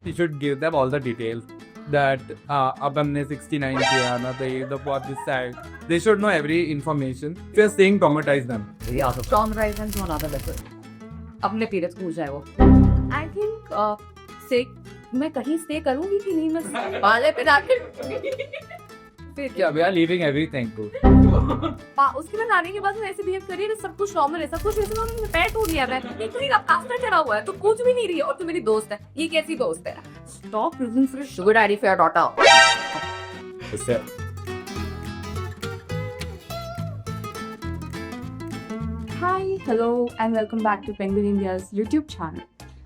you should give them all the details. That अब हमने 69 किया ना, the what this side. They should know every information. If you're saying traumatize them. Traumatize them to another level. अपने periods भूल जाए वो. I think मैं कहीं स्टे करूँगी कि नहीं, मैं वाले पे जाके फिर Yeah, we are leaving everything too. उसके बाद आने के बाद मैं ऐसे बिहेव करिए, सब कुछ नॉर्मल है, सब कुछ वैसे नॉर्मल, पैट हो गया मैं इतनी आफ्टर चढ़ा हुआ है तो कुछ भी नहीं रही है, और तू मेरी दोस्त है, ये कैसी दोस्त है? Stop using for sugar daddy for your daughter. Hi, hello, and welcome back to Penguin India's YouTube channel.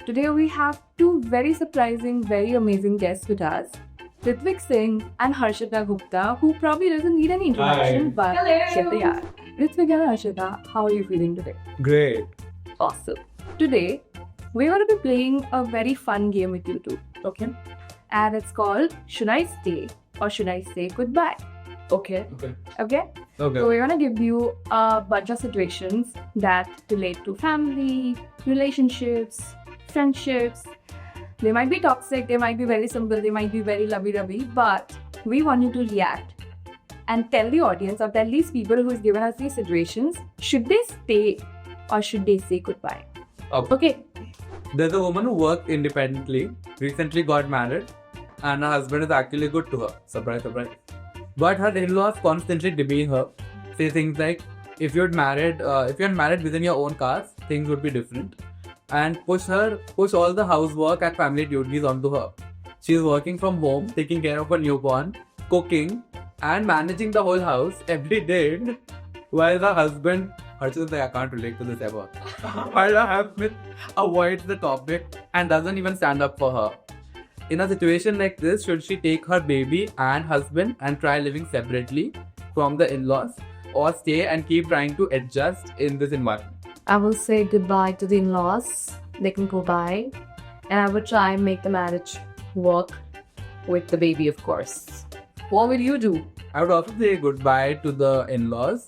Today we have two very surprising, very amazing guests with us, Ritvik Singh and Harshita Gupta, who probably doesn't need any introduction, Hi. but here they are. Ritvik and Harshita, how are you feeling today? Great. Awesome. Today, we're going to be playing a very fun game with you two, okay? And it's called Should I Stay or Should I Say Goodbye? Okay? Okay. Okay? Okay. So we're gonna give you a bunch of situations that relate to family, relationships, friendships. They might be toxic, they might be very simple, they might be very lovey-dovey, but we want you to react and tell the audience, or tell these people who's given us these situations, should they stay or should they say goodbye? Okay. There's a woman who worked independently, recently got married, and her husband is actually good to her. Surprise, surprise. But her in-laws constantly demean her, say things like, if you're married within your own caste, things would be different, and push all the housework and family duties onto her. She's working from home, taking care of a newborn, cooking, and managing the whole house every day, while the husband, Harshita, I can't relate to this ever, while her husband avoids the topic and doesn't even stand up for her. In a situation like this, should she take her baby and husband and try living separately from the in-laws, or stay and keep trying to adjust in this environment? I will say goodbye to the in-laws. They can go by. And I would try and make the marriage work with the baby, of course. What will you do? I would also say goodbye to the in-laws,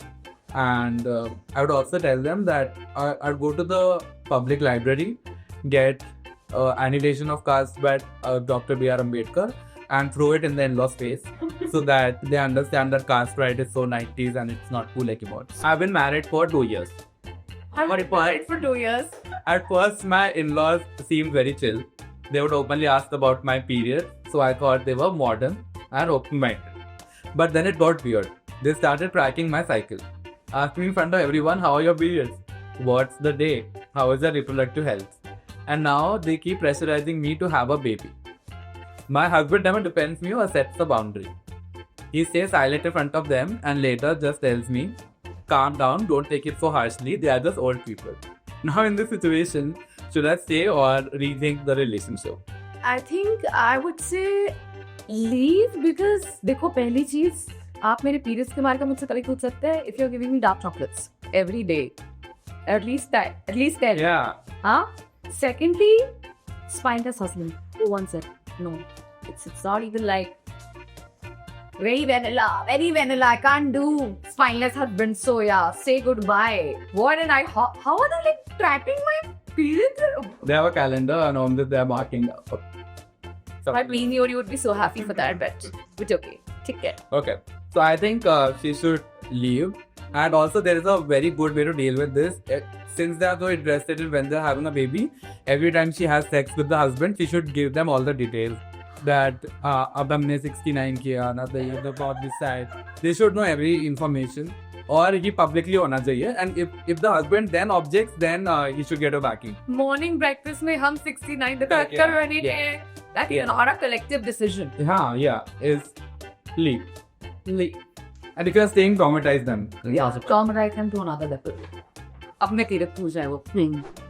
and I would also tell them that I'd go to the public library, get annihilation of caste by Dr. B.R. Ambedkar, and throw it in the in-laws' face so that they understand that caste pride is so 90s and it's not cool anymore. I've been married for 2 years. I'm married for 2 years. At first, my in-laws seemed very chill. They would openly ask about my period, so I thought they were modern and open-minded. But then it got weird. They started tracking my cycle, asking in front of everyone, how are your periods? What's the day? How is your reproductive health? And now they keep pressurizing me to have a baby. My husband never defends me or sets a boundary. He stays silent in front of them and later just tells me, calm down, don't take it so harshly, they are just old people. Now in this situation, should I stay or rethink the relationship? I think I would say leave, because देखो, पहली चीज, आप मेरे periods के बारे में मुझसे कभी पूछ सकते हैं if you're giving me dark chocolates every day, at least 10. Yeah. Huh? Secondly, spineless husband. Who wants it? No. It's not even like very vanilla. I can't do spineless husband. So yeah, say goodbye. What? And how are they like tracking my periods? They have a calendar and on this they are marking up. So, I mean, you would be so happy for that, but okay. Take care. okay. So I think she should leave. And also there is a very good way to deal with this. Since they are so interested in when they are having a baby, every time she has sex with the husband, she should give them all the details. That अब हमने 69 किया ना, the about this side. They should know every information. और ये publicly होना चाहिए. And if the husband then objects, then he should get a backing. Morning breakfast में हम 69 the Yeah. कर रहे थे. That is Yeah. not a collective decision. Yeah, is leave. And if you are staying, traumatize them. Traumatize them to another level. अपने period पूछ जाए वो.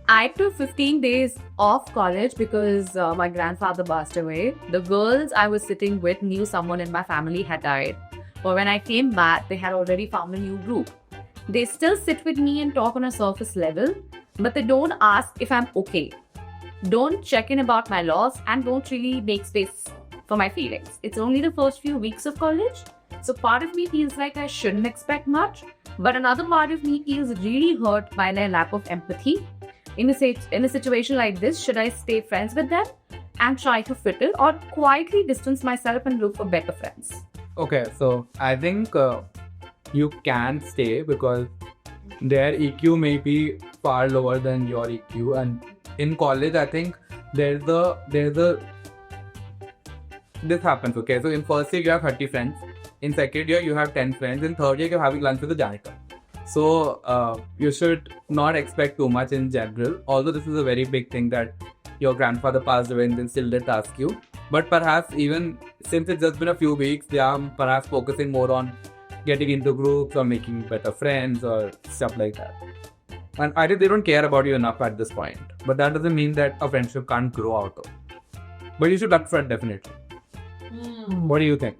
I took 15 days off college because my grandfather passed away. The girls I was sitting with knew someone in my family had died. But when I came back, they had already found a new group. They still sit with me and talk on a surface level, but they don't ask if I'm okay. Don't check in about my loss and don't really make space for my feelings. It's only the first few weeks of college. So part of me feels like I shouldn't expect much, but another part of me feels really hurt by their lack of empathy. In a situation like this, should I stay friends with them and try to fit in, or quietly distance myself and look for better friends? Okay, so I think you can stay because their EQ may be far lower than your EQ, and in college I think there's a this happens. Okay, so in first year you have 30 friends, in second year you have 10 friends, in third year you're having lunch with the janitor. So you should not expect too much in general, although this is a very big thing that your grandfather passed away and then still didn't ask you. But perhaps even since it's just been a few weeks, they are perhaps focusing more on getting into groups or making better friends or stuff like that. And I think they don't care about you enough at this point. But that doesn't mean that a friendship can't grow out of. But you should look for it definitely. What do you think?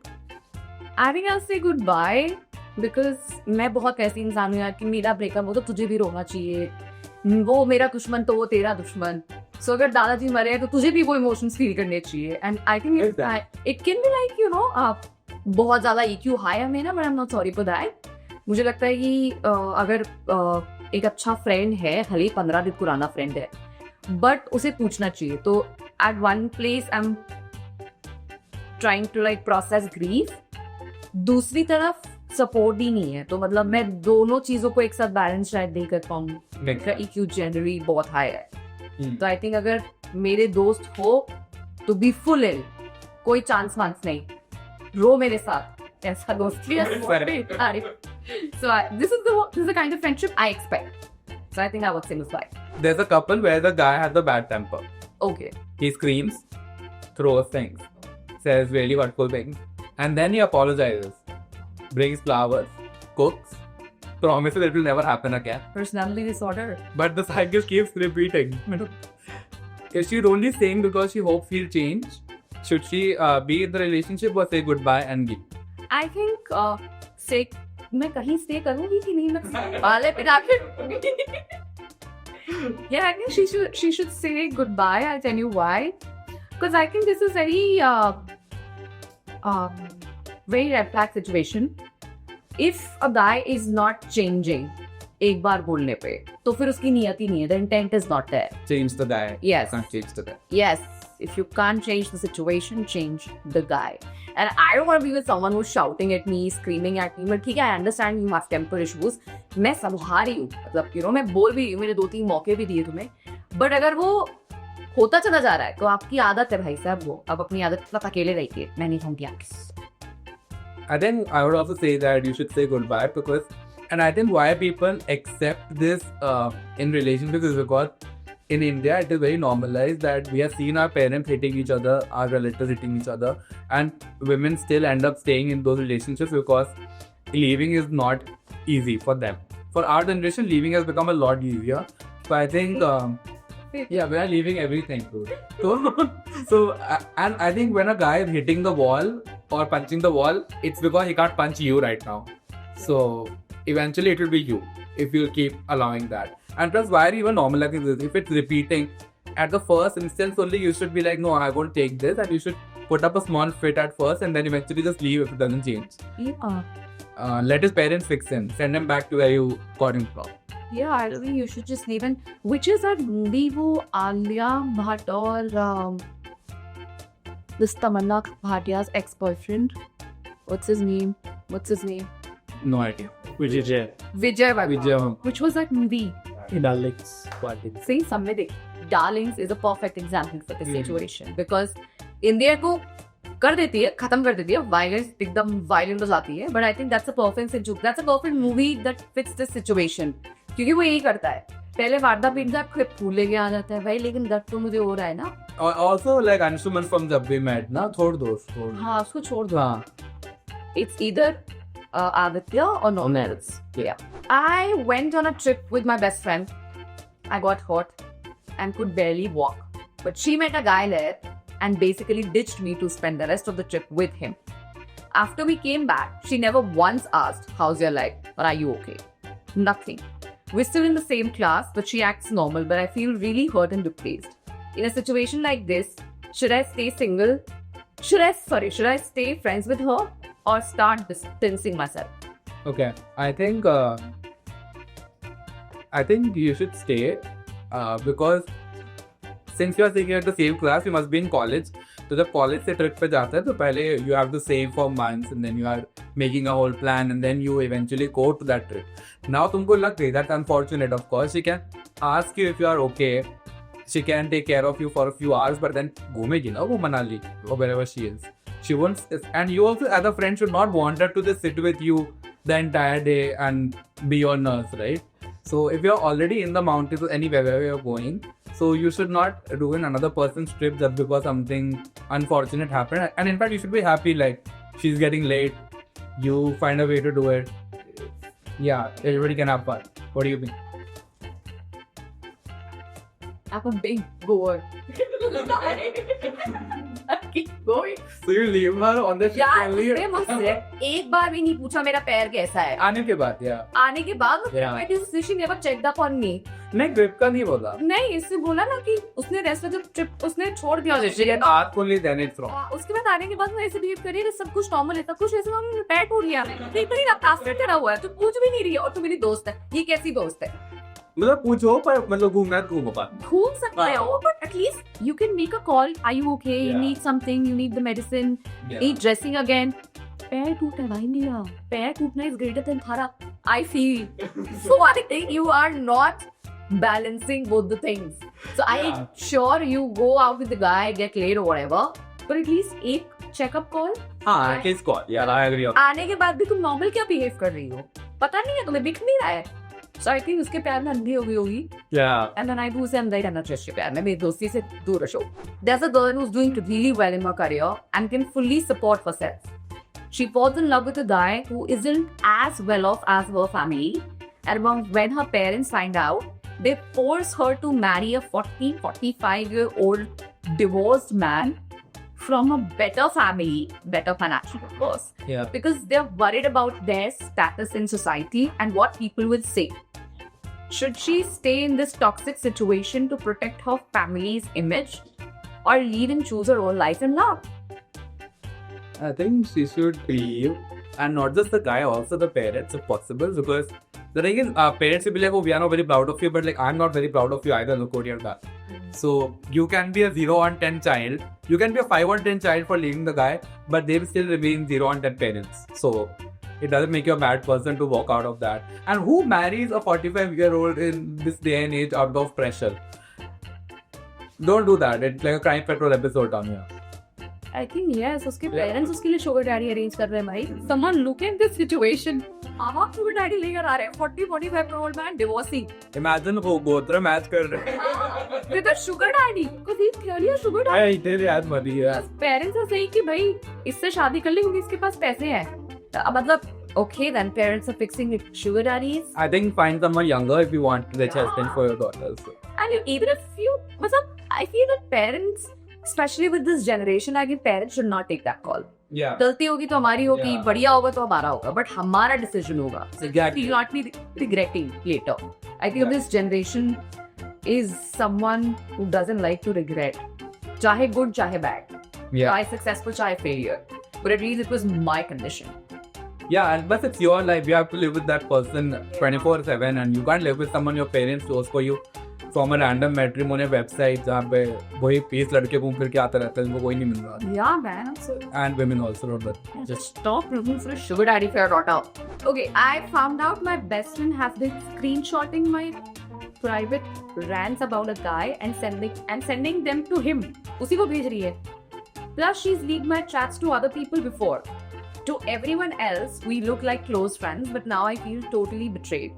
I think I'll say goodbye because मैं बहुत ऐसी इंसान हूँ यार कि मेरा breakup हो तो तुझे भी रोना चाहिए, वो मेरा दुश्मन तो वो तेरा दुश्मन, सो अगर दादाजी मरे तो तुझे भी वो इमोशंस फील करने चाहिए. And I think it can be like you know बहुत ज़्यादा EQ हाई है मेरा, but I am not sorry for that. मुझे लगता है कि अगर एक अच्छा फ्रेंड है, भले 15 दिन पुराना फ्रेंड है, बट उसे पूछना चाहिए. तो at one place I am trying to like process grief, दूसरी तरफ सपोर्ट ही नहीं है. तो मतलब मैं दोनों चीजों को एक साथ बैलेंस शायद नहीं कर पाऊंगी. मेरा EQ जनरली बहुत हाई है. तो आई थिंक अगर मेरे दोस्त हो तो बी फुल इन, कोई चांस वांस नहीं, रो मेरे साथ, ऐसा दोस्ती है. So this is the kind of friendship I expect. So I think I would say goodbye. There's a couple where the guy has a bad temper. Okay. He screams, throws things, says really hurtful things, and then he apologizes, brings flowers, cooks, promises it will never happen again. Personality disorder. But the cycle keeps repeating. Is she only saying because she hopes he'll change? Should she be in the relationship or say goodbye and leave? I think stay. मैं कहीं stay करूँगी कि नहीं, मैं वाले पिता के. Yeah, I think she should say goodbye. I'll tell you why. Because I think this is very red flag situation. If a guy is not changing एक बार बोलने पे, तो फिर उसकी नियत ही नहीं है. The intent is not there. Change the guy. Yes. Can't change the guy. Yes. If you can't change the situation, change the guy. And I don't want to be with someone who's shouting at me, screaming at me. But ठीक है, I understand you have temper issues. मैं समझा रही हूँ, मतलब you know, मैं बोल भी रही हूँ, मैंने 2-3 मौके भी दिए तुम्हें. But अगर वो होता चला जा रहा है तो आपकी आदत है भाई साहब, वो अब अपनी आदत के साथ अकेले रहिए. मैं नहीं कहूँगी आपकी. I think I would also say that you should say goodbye because, and I think why people accept this in relationships is because in India it is very normalized that we have seen our parents hitting each other, our relatives hitting each other, and women still end up staying in those relationships because leaving is not easy for them. For our generation, leaving has become a lot easier. So I think yeah, we are leaving everything too. So and I think when a guy is hitting the wall or punching the wall, it's because he can't punch you right now. So eventually it will be you if you keep allowing that. And plus, why are you even normalizing this? If it's repeating, at the first instance only, you should be like, no, I won't take this, and you should put up a small fit at first and then eventually just leave if it doesn't change. Yeah. Let his parents fix him. Send him back to where you got him from. Yeah, I think you should just leave. And which is that movie wo Alia Bhatt or this Tamanna Bhatia's ex-boyfriend? What's his name? No idea. Vijay Vagwan. Which was that movie? Darlings. See, somewhere dekh. Darlings is a perfect example for this situation because India को कर देती है, खत्म कर देती है, violence एकदम violent हो जाती है. But I think that's a perfect movie that fits this situation. क्योंकि वो यही करता है, पहले वारदा पीटता है, फूल लेके आ जाता है भाई, लेकिन दर्द तो मुझे हो रहा है ना. Also like Anshuman from Jab We Met ना, छोड़ दो उसको. हाँ, उसको छोड़ दो. हाँ. It's either Aditya or no one else. Yeah. I went on a trip with my best friend. I got hurt and could barely walk. But she met a guy there and basically ditched me to spend the rest of the trip with him. After we came back, she never once asked, how's your life? Or are you okay? Nothing. We're still in the same class, but she acts normal, but I feel really hurt and replaced. In a situation like this, should I stay single? Should I stay friends with her or start distancing myself? Okay, I think you should stay because since you are taking at the same class, you must be in college. तो जब college से trip पे जाता है तो पहले you have to save for months and then you are making a whole plan and then you eventually go to that trip. Now तुमको लग गई, that's unfortunate of course. She can ask you if you are okay. She can take care of you for a few hours, but then घूमेगी ना वो Manali or wherever she is. She wants, and you also as a friend should not want her to just sit with you the entire day and be your nurse, right? So if you're already in the mountains or anywhere where you're going, so you should not ruin another person's trip just because something unfortunate happened. And in fact, you should be happy like she's getting late. You find a way to do it. Yeah, everybody can have fun. What do you think? I'm a big goer. Keep going. So you leave her on the ship यार only उसने मुझसे एक बार भी नहीं पूछा मेरा पैर कैसा है. आने के बाद, या आने के बाद she never checked up on me. नहीं ट्रिप का नहीं बोला. नहीं, इससे बोला ना कि उसने रेस्ट में ट्रिप उसने छोड़ दिया मुझे. Ask only then it's wrong. उसके बाद आने के बाद मैं ऐसे बिहेव कर रही है, सब कुछ नॉर्मल है, सब कुछ ऐसे हमने पैर टूट लिया. नहीं तो ना प्लास्टिक करा हुआ है, तो पूछ भी नहीं रही है और तू मेरी दोस्त है. ये कैसी दोस्त है? मतलब पूछो पर मतलब घूमना है तो घूमो पास. घूम सकते हो but at least you can make a call. Are you okay? You need something? You need the medicine? Need dressing again? पैर टूटा भाई मेरा. पैर टूटना is greater than thara. I feel. So I think you are not balancing both the things. So I'm sure you go out with the guy, get late or whatever, but at least एक checkup call. हाँ, at least call. Yeah, I agree. आने के बाद भी तुम normal क्या behave कर रही हो? पता नहीं है, तुम्हें दिख नहीं रहा है. So I think उसके प्यार में अंधी हो गई होगी. Yeah. And then I do say अंधा ही रहना चाहिए उसके प्यार में. मेरी दोस्ती से दूर रहो. There's a girl who's doing really well in her career and can fully support herself. She falls in love with a guy who isn't as well off as her family. And when her parents find out, they force her to marry a 45-year-old divorced man from a better family, better financial of course. Yeah. Because they're worried about their status in society and what people will say. Should she stay in this toxic situation to protect her family's image or leave and choose her own life and love? I think she should leave, and not just the guy, also the parents if possible, because the thing is, parents will be like, oh, we are not very proud of you, but like, I'm not very proud of you either, look what you have done. So you can be a 0 on 10 child, you can be a 5 on 10 child for leaving the guy, but they will still remain 0 on 10 parents. So it doesn't make you a bad person to walk out of that. And who marries a 45-year-old in this day and age out of pressure? Don't do that. It's like a Crime Patrol episode down here. I think yes, उसके parents उसके लिए sugar daddy arrange कर रहे हैं भाई. Someone look at this situation. आप sugar daddy लेकर आ रहे हैं. 45-year-old man divorcing. Imagine वो गोत्र मैच कर रहे हैं. With a sugar daddy. Because he's clearly a sugar daddy. आई तेरे याद मरी है. Parents are saying कि भाई इससे शादी कर ले क्योंकि इसके पास पैसे हैं. मतलब okay then parents are fixing it. Sugar daddies. I think find someone younger if you want rich husband for your daughters. And even if you, I feel that parents, especially with this generation, I think parents should not take that call. Yeah. गलती होगी तो हमारी होगी, बढ़िया होगा तो हमारा होगा, but हमारा decision होगा. Exactly. You will not be regretting later. I think this generation is someone who doesn't like to regret. चाहे good, चाहे bad. Yeah. चाहे successful, चाहे failure. But at least it was my condition. Yeah, and but it's your life. You have to live with that person 24/7, and you can't live with someone your parents chose for you from a random matrimonial website जहाँ पे वही 20 लड़के घूम फिर के आते रहते हैं, उनको कोई नहीं मिल रहा. Yeah, man. So And women also, don't worry. just stop looking for a sugar daddy for your daughter. Okay, I found out my best friend has been screenshotting my private rants about a guy and sending them to him. उसी को भेज रही है. Plus, she's leaked my chats to other people before. To everyone else, we look like close friends, but now I feel totally betrayed.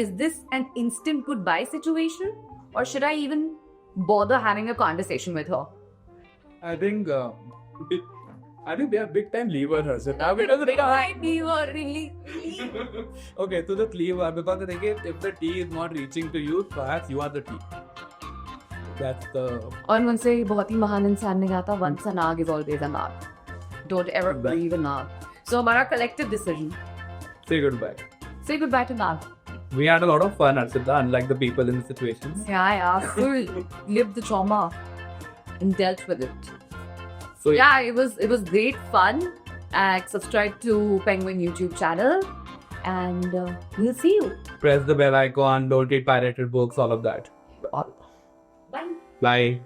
Is this an instant goodbye situation? Or should I even bother having a conversation with her? I think we are big time leaver her. So now it doesn't I leave her, really. Okay, so the leaver, because the thing is, if the tea is not reaching to you, perhaps you are the tea. That's the. और मुझसे बहुत ही महान इंसान ने कहा था, once a nag is always a nag. Don't ever believe a nag. So हमारा collective decision. Say goodbye. Say goodbye to nag. We had a lot of fun, Arshita, unlike the people in the situations. Yeah. Full lived the trauma and dealt with it. So Yeah, it was great fun. Subscribe to Penguin YouTube channel, and we'll see you. press the bell icon, don't read pirated books, all of that. Bye. Bye.